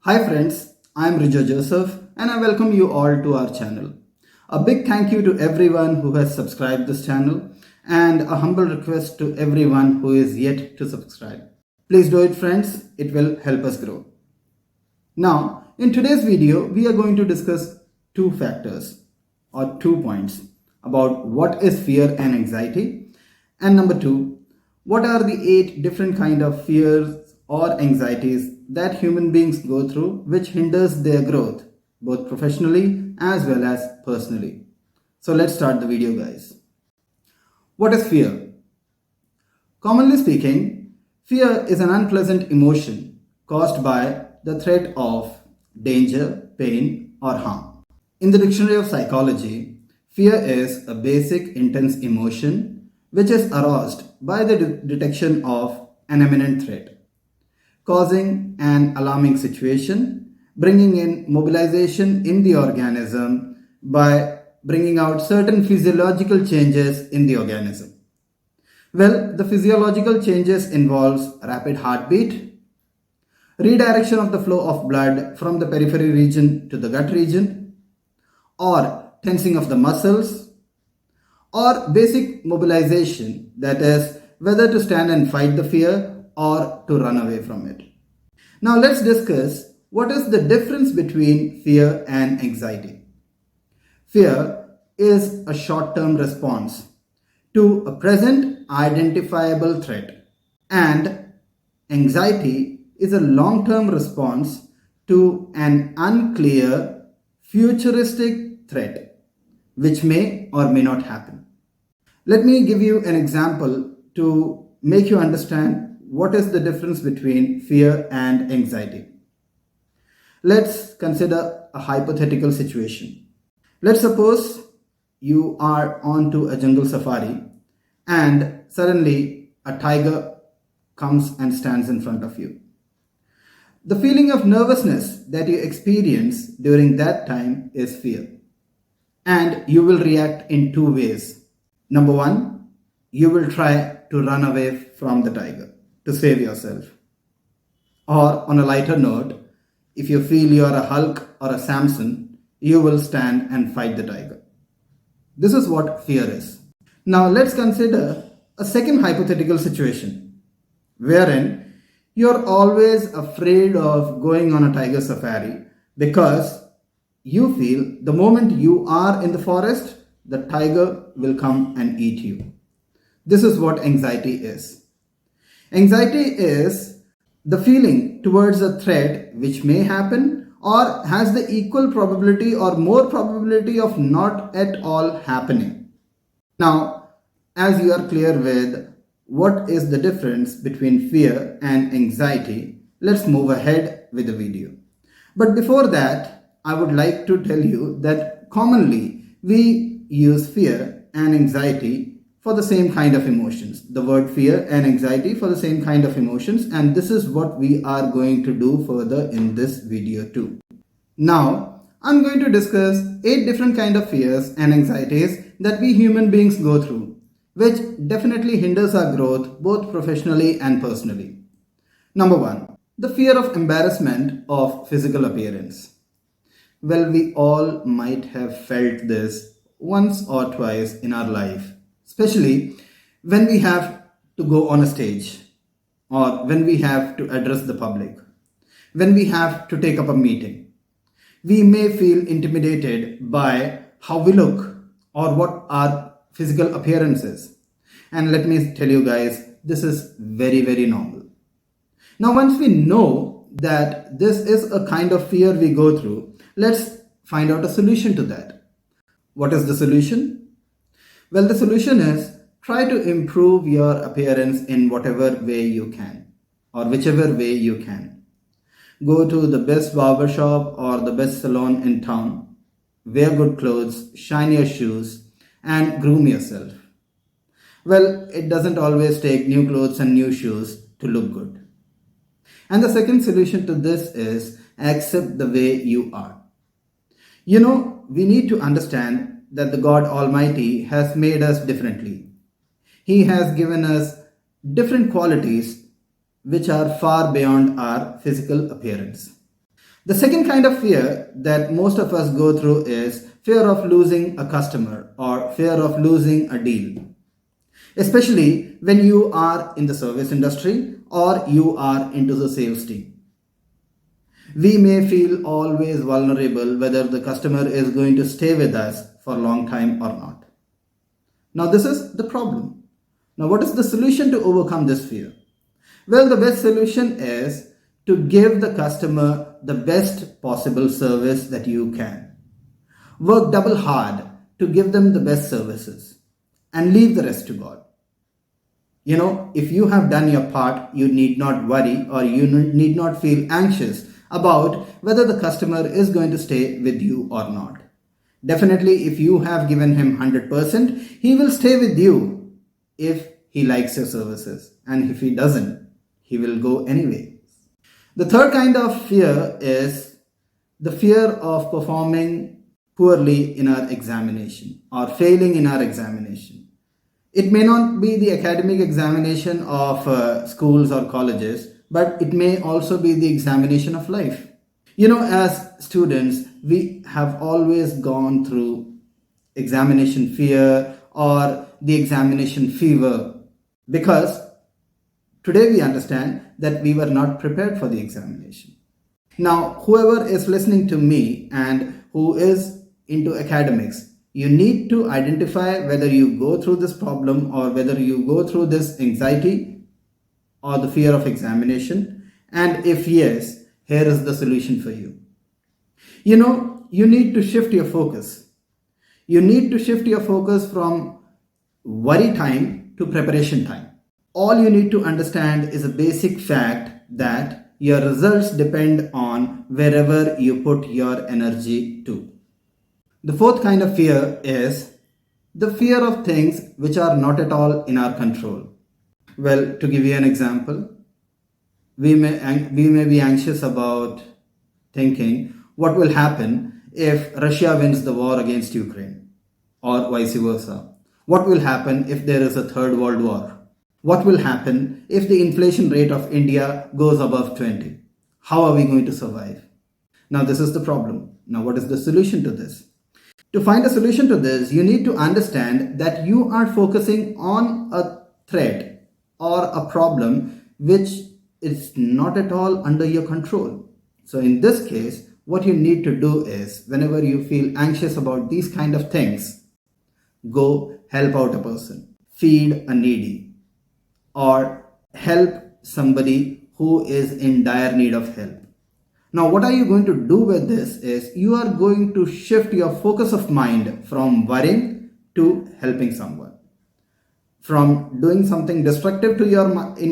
Hi friends, I am Rijo Joseph and I welcome you all to our channel. A big thank you to everyone who has subscribed this channel and a humble request to everyone who is yet to subscribe. Please do it friends, it will help us grow. Now, in today's video, we are going to discuss two factors or 2 points about what is fear and anxiety, and number two, what are the 8 different kind of fears or anxieties that human beings go through which hinders their growth both professionally as well as personally. So let's start the video guys. What is fear? Commonly speaking, fear is an unpleasant emotion caused by the threat of danger, pain, or harm. In the Dictionary of Psychology, fear is a basic intense emotion which is aroused by the detection of an imminent threat, causing an alarming situation, bringing in mobilization in the organism by bringing out certain physiological changes in the organism. Well, the physiological changes involves rapid heartbeat, redirection of the flow of blood from the periphery region to the gut region, or tensing of the muscles, or basic mobilization, that is, whether to stand and fight the fear or to run away from it. Now let's discuss what is the difference between fear and anxiety. Fear is a short-term response to a present identifiable threat, and anxiety is a long-term response to an unclear futuristic threat which may or may not happen. Let me give you an example to make you understand what is the difference between fear and anxiety. Let's consider a hypothetical situation. Let's suppose you are onto a jungle safari and suddenly a tiger comes and stands in front of you. The feeling of nervousness that you experience during that time is fear, and you will react in 2 ways. Number one, you will try to run away from the tiger to save yourself. Or on a lighter note, if you feel you are a Hulk or a Samson, you will stand and fight the tiger. This is what fear is. Now let's consider a second hypothetical situation wherein you're always afraid of going on a tiger safari because you feel the moment you are in the forest, the tiger will come and eat you. This is what anxiety is. Anxiety is the feeling towards a threat which may happen or has the equal probability or more probability of not at all happening. Now, as you are clear with what is the difference between fear and anxiety, let's move ahead with the video. But before that, I would like to tell you that commonly we use fear and anxiety for the same kind of emotions. The word fear and anxiety for the same kind of emotions, and this is what we are going to do further in this video too. Now, I'm going to discuss 8 different kind of fears and anxieties that we human beings go through, which definitely hinders our growth both professionally and personally. Number one, the fear of embarrassment of physical appearance. Well, we all might have felt this once or twice in our life, especially when we have to go on a stage or when we have to address the public, when we have to take up a meeting. We may feel intimidated by how we look or what our physical appearance is. And let me tell you guys, this is very normal. Now, once we know that this is a kind of fear we go through, let's find out a solution to that. What is the solution? Well, the solution is try to improve your appearance in whatever way you can or whichever way you can. Go to the best barber shop or the best salon in town. Wear good clothes, shine your shoes, and groom yourself. Well, it doesn't always take new clothes and new shoes to look good. And the second solution to this is accept the way you are. You know, we need to understand that the God Almighty has made us differently. He has given us different qualities which are far beyond our physical appearance. The second kind of fear that most of us go through is fear of losing a customer or fear of losing a deal, especially when you are in the service industry or you are into the sales team. We may feel always vulnerable whether the customer is going to stay with us for a long time or not. Now, this is the problem. Now, what is the solution to overcome this fear? Well, the best solution is to give the customer the best possible service that you can. Work double hard to give them the best services and leave the rest to God. If you have done your part, you need not worry or you need not feel anxious about whether the customer is going to stay with you or not. Definitely, if you have given him 100%, he will stay with you if he likes your services. And if he doesn't, he will go anyway. The third kind of fear is the fear of performing poorly in our examination or failing in our examination. It may not be the academic examination of schools or colleges, but it may also be the examination of life. As students, we have always gone through examination fear or the examination fever because today we understand that we were not prepared for the examination. Now, whoever is listening to me and who is into academics, you need to identify whether you go through this problem or whether you go through this anxiety or the fear of examination. And if yes, here is the solution for you. You need to shift your focus. You need to shift your focus from worry time to preparation time. All you need to understand is a basic fact that your results depend on wherever you put your energy to. The fourth kind of fear is the fear of things which are not at all in our control. Well, to give you an example, we may be anxious about thinking what will happen if Russia wins the war against Ukraine or vice versa. What will happen if there is a third world war? What will happen if the inflation rate of India goes above 20? How are we going to survive? Now, this is the problem. Now, what is the solution to this? To find a solution to this, you need to understand that you are focusing on a threat or a problem which is not at all under your control. So in this case, what you need to do is whenever you feel anxious about these kind of things, go help out a person, feed a needy, or help somebody who is in dire need of help. Now, what are you going to do with this is you are going to shift your focus of mind from worrying to helping someone, from doing something destructive in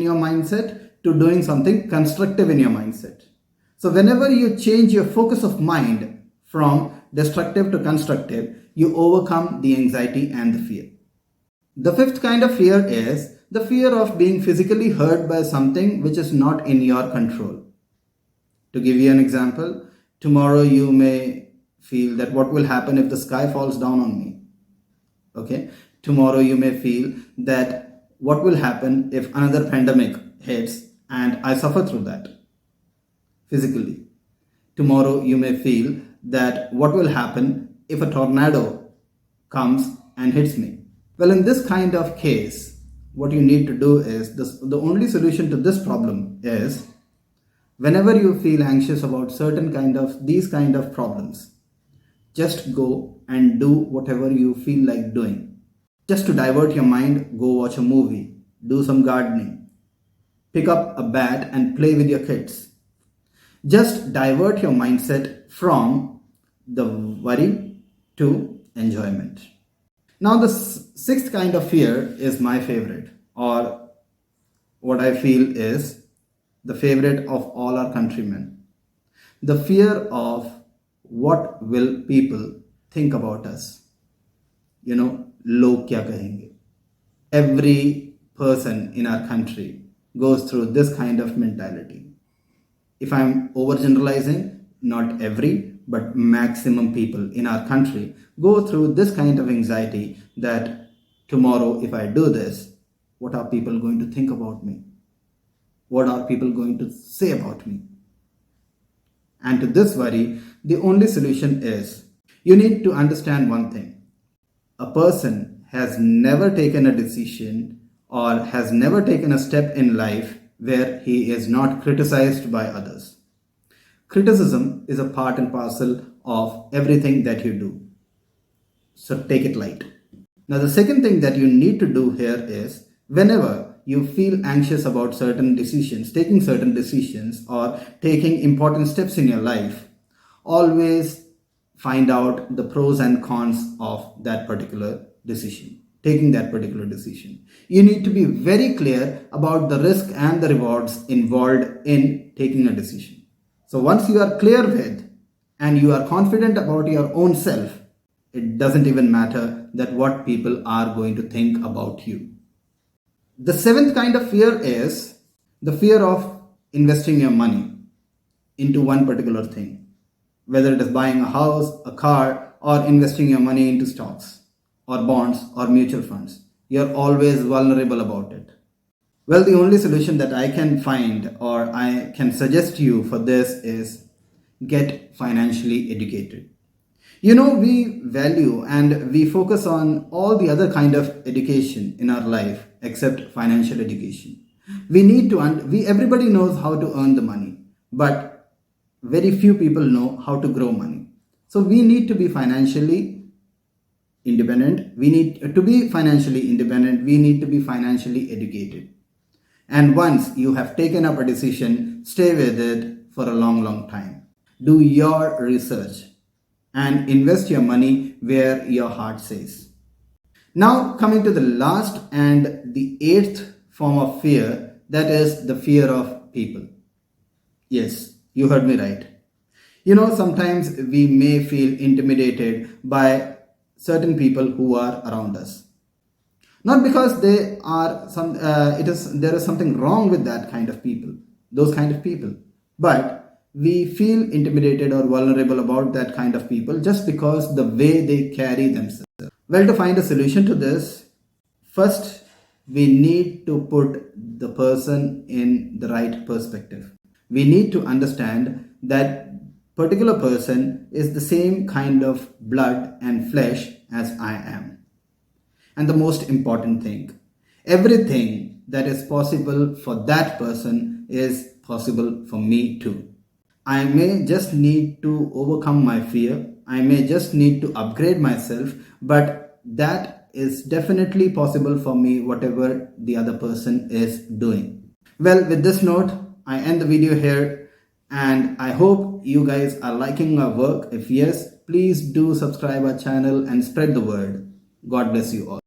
your mindset to doing something constructive in your mindset. So whenever you change your focus of mind from destructive to constructive, you overcome the anxiety and the fear. The fifth kind of fear is the fear of being physically hurt by something which is not in your control. To give you an example, tomorrow you may feel that what will happen if the sky falls down on me? Okay. Tomorrow you may feel that what will happen if another pandemic hits and I suffer through that physically. Tomorrow you may feel that what will happen if a tornado comes and hits me? Well, in this kind of case, what you need to do is the only solution to this problem is whenever you feel anxious about these kind of problems, just go and do whatever you feel like doing. Just to divert your mind, go watch a movie, do some gardening, pick up a bat and play with your kids. Just divert your mindset from the worry to enjoyment. Now, the sixth kind of fear is my favorite, or what I feel is the favorite of all our countrymen. The fear of what will people think about us. Log kya kahenge. Every person in our country goes through this kind of mentality. If I'm overgeneralizing, not every, but maximum people in our country go through this kind of anxiety that tomorrow if I do this, what are people going to think about me? What are people going to say about me? And to this worry, the only solution is you need to understand one thing. A person has never taken a decision or has never taken a step in life where he is not criticized by others. Criticism is a part and parcel of everything that you do. So take it light. Now, the second thing that you need to do here is whenever you feel anxious about certain decisions, taking certain decisions, or taking important steps in your life, always find out the pros and cons of that particular decision, taking that particular decision. You need to be very clear about the risk and the rewards involved in taking a decision. So, once you are clear with and you are confident about your own self, it doesn't even matter that what people are going to think about you. The seventh kind of fear is the fear of investing your money into one particular thing, whether it is buying a house, a car, or investing your money into stocks or bonds or mutual funds. You're always vulnerable about it. Well, the only solution that I can find or I can suggest you for this is get financially educated. We value and we focus on all the other kind of education in our life except financial education. Everybody knows how to earn the money, but very few people know how to grow money. So we need to be financially independent. We need to be financially independent. We need to be financially educated. And once you have taken up a decision, stay with it for a long, long time. Do your research and invest your money where your heart says. Now, coming to the last and the eighth form of fear, that is the fear of people. Yes, you heard me right. Sometimes we may feel intimidated by certain people who are around us. Not because they are there is something wrong with that kind of people, those kind of people, but we feel intimidated or vulnerable about that kind of people just because the way they carry themselves. Well, to find a solution to this, first we need to put the person in the right perspective. We need to understand that particular person is the same kind of blood and flesh as I am. And the most important thing, everything that is possible for that person is possible for me too. I may just need to overcome my fear. I may just need to upgrade myself, but that is definitely possible for me, whatever the other person is doing. Well, with this note, I end the video here and I hope you guys are liking our work. If yes, please do subscribe our channel and spread the word. God bless you all.